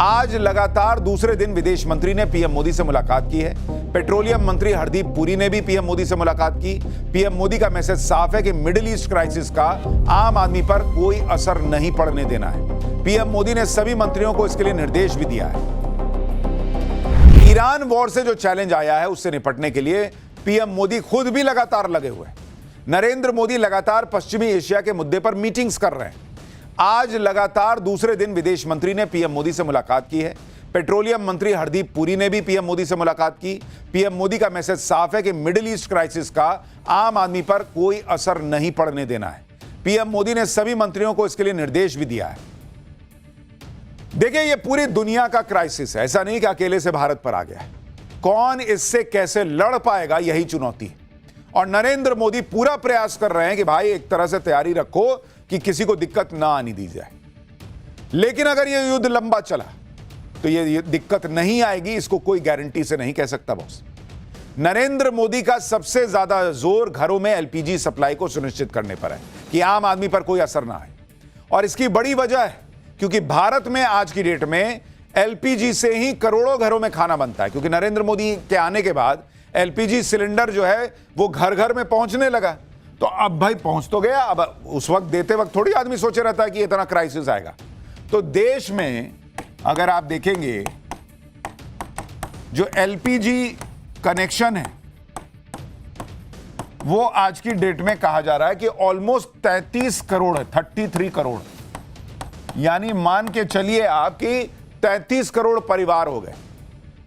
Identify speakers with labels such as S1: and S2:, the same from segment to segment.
S1: आज लगातार दूसरे दिन विदेश मंत्री ने पीएम मोदी से मुलाकात की है। पेट्रोलियम मंत्री हरदीप पुरी ने भी पीएम मोदी से मुलाकात की। पीएम मोदी का मैसेज साफ है कि मिडिल ईस्ट क्राइसिस का आम आदमी पर कोई असर नहीं पड़ने देना है। पीएम मोदी ने सभी मंत्रियों को इसके लिए निर्देश भी दिया है। ईरान वॉर से जो चैलेंज आया है उससे निपटने के लिए पीएम मोदी खुद भी लगातार लगे हुए हैं। नरेंद्र मोदी लगातार पश्चिमी एशिया के मुद्दे पर मीटिंग्स कर रहे हैं। आज लगातार दूसरे दिन विदेश मंत्री ने पीएम मोदी से मुलाकात की है। पेट्रोलियम मंत्री हरदीप पुरी ने भी पीएम मोदी से मुलाकात की। पीएम मोदी का मैसेज साफ है कि मिडिल ईस्ट क्राइसिस का आम आदमी पर कोई असर नहीं पड़ने देना है। पीएम मोदी ने सभी मंत्रियों को इसके लिए निर्देश भी दिया है। देखिए, यह पूरी दुनिया का क्राइसिस है, ऐसा नहीं कि अकेले से भारत पर आ गया है। कौन इससे कैसे लड़ पाएगा, यही चुनौती है। और नरेंद्र मोदी पूरा प्रयास कर रहे हैं कि भाई एक तरह से तैयारी रखो कि किसी को दिक्कत ना आनी दी जाए। लेकिन अगर यह युद्ध लंबा चला तो ये दिक्कत नहीं आएगी, इसको कोई गारंटी से नहीं कह सकता बॉस। नरेंद्र मोदी का सबसे ज्यादा जोर घरों में एलपीजी सप्लाई को सुनिश्चित करने पर है कि आम आदमी पर कोई असर ना आए। और इसकी बड़ी वजह है क्योंकि भारत में आज की डेट में एलपीजी से ही करोड़ों घरों में खाना बनता है। क्योंकि नरेंद्र मोदी के आने के बाद एलपीजी सिलेंडर जो है वो घर घर में पहुंचने लगा। तो अब भाई पहुंच तो गया, अब उस वक्त देते वक्त थोड़ी आदमी सोचे रहता है कि इतना क्राइसिस आएगा। तो देश में अगर आप देखेंगे जो एलपीजी कनेक्शन है वो आज की डेट में कहा जा रहा है कि ऑलमोस्ट 33 करोड़ है, 33 करोड़। यानी मान के चलिए आपकी 33 करोड़ परिवार हो गए।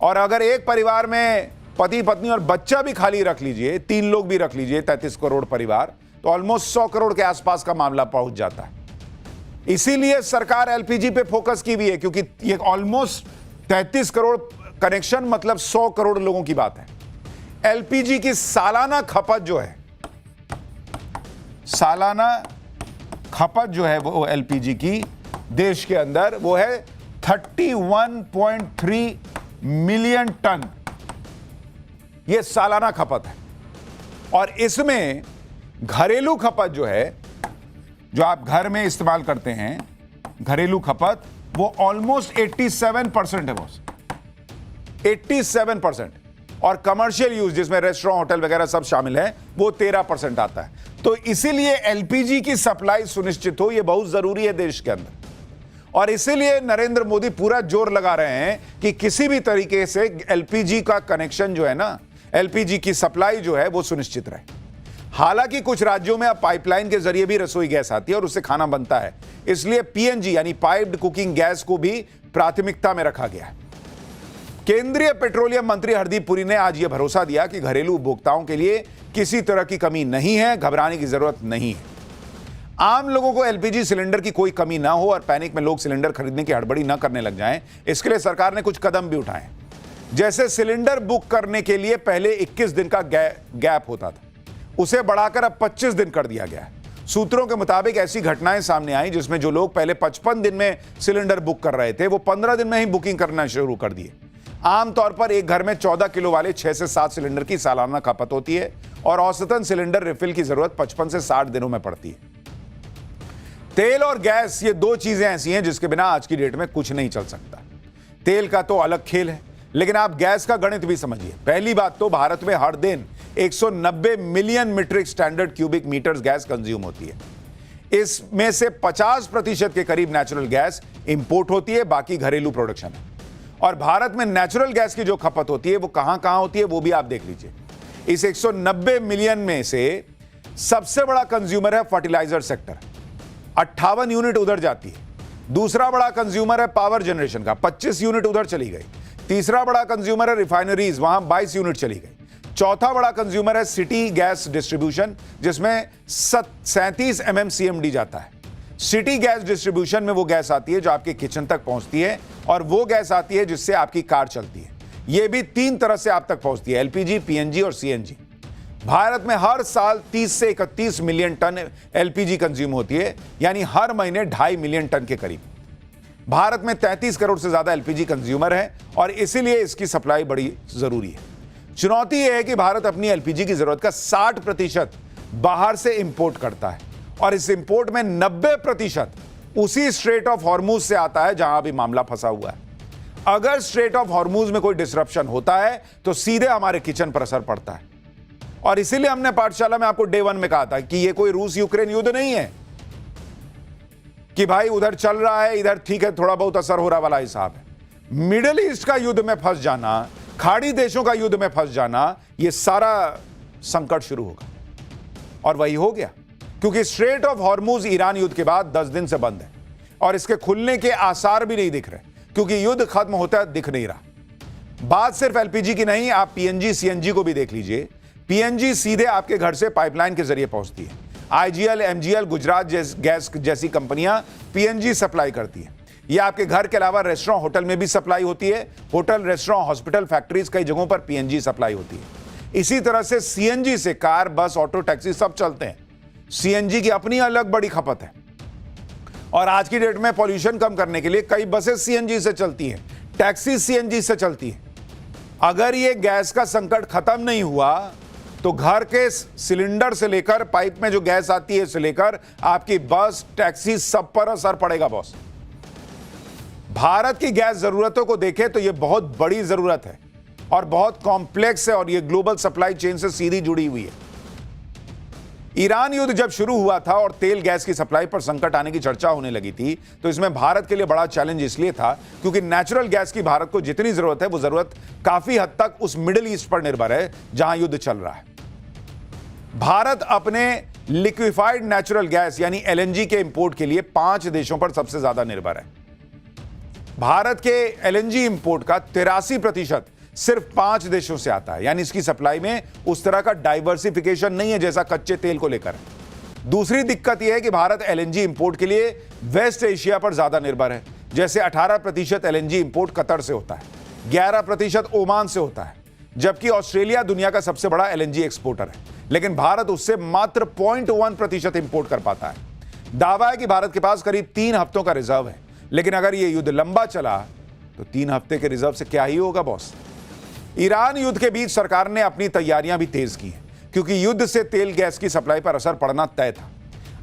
S1: और अगर एक परिवार में पति पत्नी और बच्चा भी खाली रख लीजिए, 3 लोग भी रख लीजिए, 33 करोड़ परिवार, तो ऑलमोस्ट 100 करोड़ के आसपास का मामला पहुंच जाता है। इसीलिए सरकार एलपीजी पे फोकस की भी है, क्योंकि ये ऑलमोस्ट 33 करोड़ कनेक्शन मतलब 100 करोड़ लोगों की बात है। एलपीजी की सालाना खपत जो है वो एलपीजी की देश के अंदर वो है 31.3 मिलियन टन। ये सालाना खपत है। और इसमें घरेलू खपत जो है, जो आप घर में इस्तेमाल करते हैं, घरेलू खपत वो ऑलमोस्ट 87% है बॉस, 87%। और कमर्शियल यूज जिसमें रेस्टोरेंट, होटल वगैरह सब शामिल है, वो 13% आता है। तो इसीलिए एलपीजी की सप्लाई सुनिश्चित हो, ये बहुत जरूरी है देश के अंदर। और इसीलिए नरेंद्र मोदी पूरा जोर लगा रहे हैं कि किसी भी तरीके से एलपीजी का कनेक्शन जो है ना, एलपीजी की सप्लाई जो है वो सुनिश्चित रहे। हालांकि कुछ राज्यों में अब पाइपलाइन के जरिए भी रसोई गैस आती है और उससे खाना बनता है, इसलिए पीएनजी यानी पाइप्ड कुकिंग गैस को भी प्राथमिकता में रखा गया है। केंद्रीय पेट्रोलियम मंत्री हरदीप पुरी ने आज यह भरोसा दिया कि घरेलू उपभोक्ताओं के लिए किसी तरह की कमी नहीं है, घबराने की जरूरत नहीं है। आम लोगों को एलपीजी सिलेंडर की कोई कमी ना हो और पैनिक में लोग सिलेंडर खरीदने की हड़बड़ी ना करने लग जाएं, इसके लिए सरकार ने कुछ कदम भी उठाए। जैसे सिलेंडर बुक करने के लिए पहले 21 दिन का गैप होता था, उसे बढ़ाकर अब 25 दिन कर दिया गया है। सूत्रों के मुताबिक ऐसी घटनाएं सामने आई जिसमें जो लोग पहले 55 दिन में सिलेंडर बुक कर रहे थे वो 15 दिन में ही बुकिंग करना शुरू कर दिए। आमतौर पर एक घर में 14 किलो वाले 6 से 7 सिलेंडर की सालाना खपत होती है और औसतन सिलेंडर रिफिल की जरूरत 55 से 60 दिनों में पड़ती है। तेल और गैस, ये 2 चीजें ऐसी हैं जिसके बिना आज की डेट में कुछ नहीं चल सकता। तेल का तो अलग खेल है, लेकिन आप गैस का गणित भी समझिए। पहली बात तो भारत में हर दिन 190 million metric standard cubic metres gas consume होती है। इसमें से 50% के करीब नेचुरल गैस इंपोर्ट होती है, बाकी घरेलू प्रोडक्शन है। और भारत में नेचुरल गैस की जो खपत होती है वो कहां होती है वो भी आप देख लीजिए। इस 190 मिलियन में से सबसे बड़ा कंज्यूमर है फर्टिलाइजर सेक्टर, 58 यूनिट उधर जाती है। दूसरा बड़ा कंज्यूमर है पावर जनरेशन का, 25 यूनिट उधर चली गई। तीसरा बड़ा कंज्यूमर है रिफाइनरीज, वहां 22 यूनिट चली गई। चौथा बड़ा कंज्यूमर है सिटी गैस डिस्ट्रीब्यूशन, जिसमें 37 MMCMD जाता है। सिटी गैस डिस्ट्रीब्यूशन में वो गैस आती है जो आपके किचन तक पहुंचती है, और वो गैस आती है जिससे आपकी कार चलती है। ये भी 3 तरह से आप तक पहुंचती है, एलपीजी, पीएनजी और सीएनजी। भारत में हर साल 30 से 31 मिलियन टन एलपीजी कंज्यूम होती है, यानी हर महीने 2.5 मिलियन टन के करीब। भारत में 33 करोड़ से ज्यादा एलपीजी कंज्यूमर है और इसीलिए इसकी सप्लाई बड़ी जरूरी है। चुनौती यह है कि भारत अपनी एलपीजी की जरूरत का 60% बाहर से इंपोर्ट करता है और इस इंपोर्ट में 90% उसी स्ट्रेट ऑफ हॉर्मुज से आता है जहां अभी मामला फंसा हुआ है। अगर स्ट्रेट ऑफ हॉर्मूज में कोई डिसरप्शन होता है तो सीधे हमारे किचन पर असर पड़ता है। और इसीलिए हमने पाठशाला में आपको डे 1 में कहा था कि यह कोई रूस यूक्रेन युद्ध नहीं है कि भाई उधर चल रहा है, इधर ठीक है, थोड़ा बहुत असर हो रहा वाला हिसाब है। मिडिल ईस्ट का युद्ध में फंस जाना, खाड़ी देशों का युद्ध में फंस जाना, यह सारा संकट शुरू होगा। और वही हो गया, क्योंकि स्ट्रेट ऑफ हॉर्मूज ईरान युद्ध के बाद 10 दिन से बंद है और इसके खुलने के आसार भी नहीं दिख रहे, क्योंकि युद्ध खत्म होता दिख नहीं रहा। बात सिर्फ एलपीजी की नहीं, आप पीएनजी सीएनजी को भी देख लीजिए। पीएनजी सीधे आपके घर से पाइपलाइन के जरिए पहुंचती है। आईजीएल, एमजीएल, गुजरात गैस जैसी कंपनियां पीएनजी सप्लाई करती है। यह आपके घर के अलावा रेस्टोरेंट, होटल में भी सप्लाई होती है। होटल, रेस्टोरेंट, हॉस्पिटल, फैक्ट्रीज, कई जगहों पर पीएनजी सप्लाई होती है। इसी तरह से सीएनजी से कार, बस, ऑटो, टैक्सी सब चलते हैं। सीएनजी की अपनी अलग बड़ी खपत है और आज की डेट में पॉल्यूशन कम करने के लिए कई बसें सीएनजी से चलती हैं, टैक्सी सीएनजी से चलती है। अगर ये गैस का संकट खत्म नहीं हुआ तो घर के सिलेंडर से लेकर पाइप में जो गैस आती है से लेकर आपकी बस, टैक्सी, सब पर असर पड़ेगा बॉस। भारत की गैस जरूरतों को देखें तो यह बहुत बड़ी जरूरत है और बहुत कॉम्प्लेक्स है और यह ग्लोबल सप्लाई चेन से सीधी जुड़ी हुई है। ईरान युद्ध जब शुरू हुआ था और तेल गैस की सप्लाई पर संकट आने की चर्चा होने लगी थी तो इसमें भारत के लिए बड़ा चैलेंज इसलिए था क्योंकि नेचुरल गैस की भारत को जितनी जरूरत है वो जरूरत काफी हद तक उस मिडिल ईस्ट पर निर्भर है जहां युद्ध चल रहा है। भारत अपने लिक्विफाइड नेचुरल गैस यानी एलएनजी के इंपोर्ट के लिए 5 देशों पर सबसे ज्यादा निर्भर है। भारत के एलएनजी इंपोर्ट का 83% सिर्फ 5 देशों से आता है, यानी इसकी सप्लाई में उस तरह का डाइवर्सिफिकेशन नहीं है जैसा कच्चे तेल को लेकर। दूसरी दिक्कत यह है कि भारत एलएनजी इंपोर्ट के लिए वेस्ट एशिया पर ज्यादा निर्भर है। जैसे 18% एलएनजी इंपोर्ट कतर से होता है, 11% ओमान से होता है, जबकि ऑस्ट्रेलिया दुनिया का सबसे बड़ा एलएनजी एक्सपोर्टर है, लेकिन भारत उससे मात्र 0.1% इंपोर्ट कर पाता है। दावा है कि भारत के पास करीब 3 हफ्तों का रिजर्व है, लेकिन अगर यह युद्ध लंबा चला तो 3 हफ्ते के रिजर्व से क्या ही होगा बॉस। ईरान युद्ध के बीच सरकार ने अपनी तैयारियां भी तेज की हैं, क्योंकि युद्ध से तेल गैस की सप्लाई पर असर पड़ना तय था।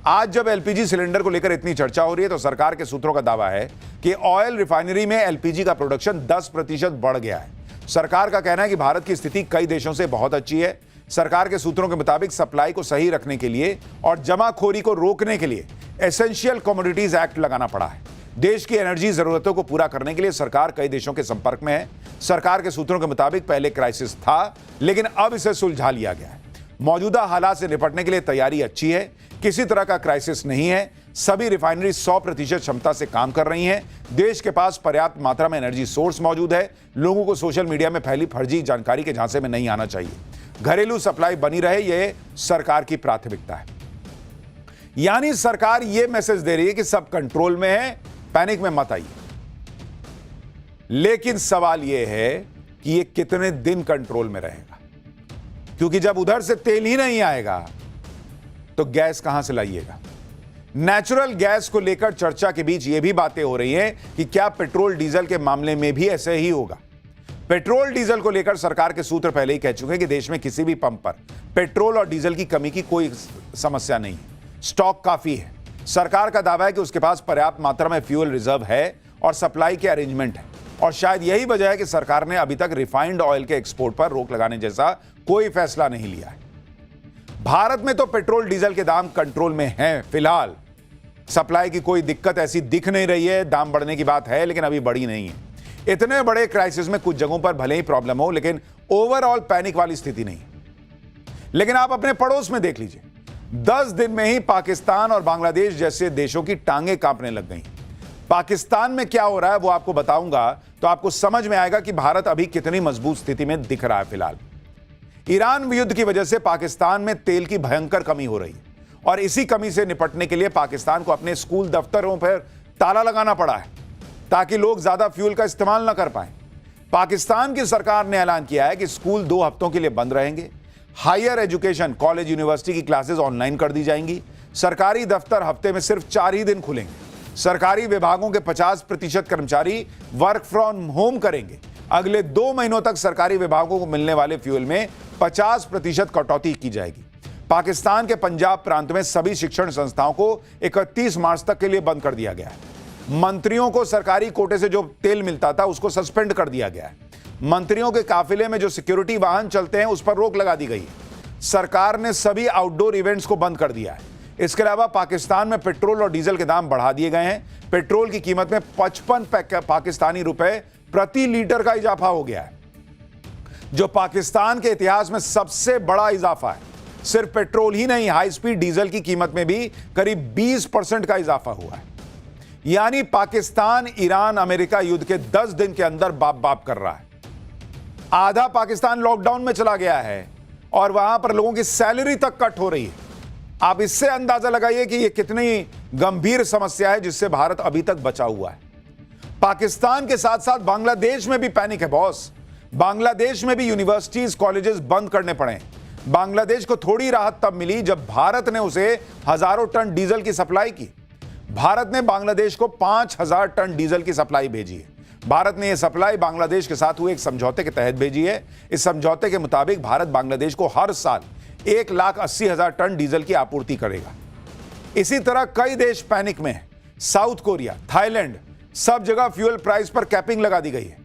S1: आज जब एलपीजी सिलेंडर को लेकर इतनी चर्चा हो रही है तो सरकार के सूत्रों का दावा है कि ऑयल रिफाइनरी में एलपीजी का प्रोडक्शन 10% बढ़ गया है। सरकार का कहना है कि भारत की स्थिति कई देशों से बहुत अच्छी है। सरकार के सूत्रों के मुताबिक सप्लाई को सही रखने के लिए और जमाखोरी को रोकने के लिए एसेंशियल कमोडिटीज एक्ट लगाना पड़ा है। देश की एनर्जी जरूरतों को पूरा करने के लिए सरकार कई देशों के संपर्क में है। सरकार के सूत्रों के मुताबिक पहले क्राइसिस था, लेकिन अब इसे सुलझा लिया गया है। मौजूदा हालात से निपटने के लिए तैयारी अच्छी है, किसी तरह का क्राइसिस नहीं है। सभी रिफाइनरी 100% क्षमता से काम कर रही हैं। देश के पास पर्याप्त मात्रा में एनर्जी सोर्स मौजूद है। लोगों को सोशल मीडिया में फैली फर्जी जानकारी के झांसे में नहीं आना चाहिए। घरेलू सप्लाई बनी रहे, यह सरकार की प्राथमिकता है। यानी सरकार यह मैसेज दे रही है कि सब कंट्रोल में है, पैनिक में मत आइए। लेकिन सवाल यह है कि यह कितने दिन कंट्रोल में रहेगा, क्योंकि जब उधर से तेल ही नहीं आएगा तो गैस कहां से लाइएगा। नेचुरल गैस को लेकर चर्चा के बीच यह भी बातें हो रही हैं कि क्या पेट्रोल डीजल के मामले में भी ऐसे ही होगा। पेट्रोल डीजल को लेकर सरकार के सूत्र पहले ही कह चुके हैं कि देश में किसी भी पंप पर पेट्रोल और डीजल की कमी की कोई समस्या नहीं है, स्टॉक काफी है। सरकार का दावा है कि उसके पास पर्याप्त मात्रा में फ्यूल रिजर्व है और सप्लाई के अरेंजमेंट है, और शायद यही वजह है कि सरकार ने अभी तक रिफाइंड ऑयल के एक्सपोर्ट पर रोक लगाने जैसा कोई फैसला नहीं लिया है। भारत में तो पेट्रोल डीजल के दाम कंट्रोल में हैं फिलहाल। सप्लाई की कोई दिक्कत ऐसी दिख नहीं रही है। दाम बढ़ने की बात है लेकिन अभी बढ़ी नहीं है। इतने बड़े क्राइसिस में कुछ जगहों पर भले ही प्रॉब्लम हो, लेकिन ओवरऑल पैनिक वाली स्थिति नहीं। लेकिन आप अपने पड़ोस में देख लीजिए, 10 दिन में ही पाकिस्तान और बांग्लादेश जैसे देशों की टांगें कांपने लग गई। पाकिस्तान में क्या हो रहा है वो आपको बताऊंगा तो आपको समझ में आएगा कि भारत अभी कितनी मजबूत स्थिति में दिख रहा है फिलहाल। ईरान युद्ध की वजह से पाकिस्तान में तेल की भयंकर कमी हो रही है और इसी कमी से निपटने के लिए पाकिस्तान को अपने स्कूल दफ्तरों पर ताला लगाना पड़ा है ताकि लोग ज्यादा फ्यूल का इस्तेमाल न कर पाएं। पाकिस्तान की सरकार ने ऐलान किया है कि स्कूल 2 हफ्तों के लिए बंद रहेंगे। हायर एजुकेशन, कॉलेज, यूनिवर्सिटी की क्लासेस ऑनलाइन कर दी जाएंगी। सरकारी दफ्तर हफ्ते में सिर्फ 4 ही दिन खुलेंगे। सरकारी विभागों के 50% कर्मचारी वर्क फ्रॉम होम करेंगे। अगले 2 महीनों तक सरकारी विभागों को मिलने वाले फ्यूल में 50% कटौती की जाएगी। पाकिस्तान के पंजाब प्रांत में सभी शिक्षण संस्थाओं को 31 मार्च तक के लिए बंद कर दिया गया है। मंत्रियों को सरकारी कोटे से जो तेल मिलता था उसको सस्पेंड कर दिया गया है। मंत्रियों के काफिले में जो सिक्योरिटी वाहन चलते हैं उस पर रोक लगा दी गई है। सरकार ने सभी आउटडोर इवेंट्स को बंद कर दिया है। इसके अलावा पाकिस्तान में पेट्रोल और डीजल के दाम बढ़ा दिए गए हैं। पेट्रोल की कीमत में 55 पाकिस्तानी रुपए प्रति लीटर का इजाफा हो गया है, जो पाकिस्तान के इतिहास में सबसे बड़ा इजाफा है। सिर्फ पेट्रोल ही नहीं, हाई स्पीड डीजल की कीमत में भी करीब 20% का इजाफा हुआ है। यानी पाकिस्तान ईरान अमेरिका युद्ध के 10 दिन के अंदर बाप बाप कर रहा है। आधा पाकिस्तान लॉकडाउन में चला गया है और वहां पर लोगों की सैलरी तक कट हो रही है। आप इससे अंदाजा लगाइए कि यह कितनी गंभीर समस्या है जिससे भारत अभी तक बचा हुआ है। पाकिस्तान के साथ साथ बांग्लादेश में भी पैनिक है बॉस। बांग्लादेश में भी यूनिवर्सिटीज कॉलेजेस बंद करने पड़े। बांग्लादेश को थोड़ी राहत तब मिली जब भारत ने उसे हजारों टन डीजल की सप्लाई की। भारत ने बांग्लादेश को 5000 टन डीजल की सप्लाई भेजी है। भारत ने यह सप्लाई बांग्लादेश के साथ हुए एक समझौते के तहत भेजी है। इस समझौते के मुताबिक भारत बांग्लादेश को हर साल 1,80,000 टन डीजल की आपूर्ति करेगा। इसी तरह कई देश पैनिक में हैं। साउथ कोरिया, थाईलैंड, सब जगह फ्यूल प्राइस पर कैपिंग लगा दी गई है।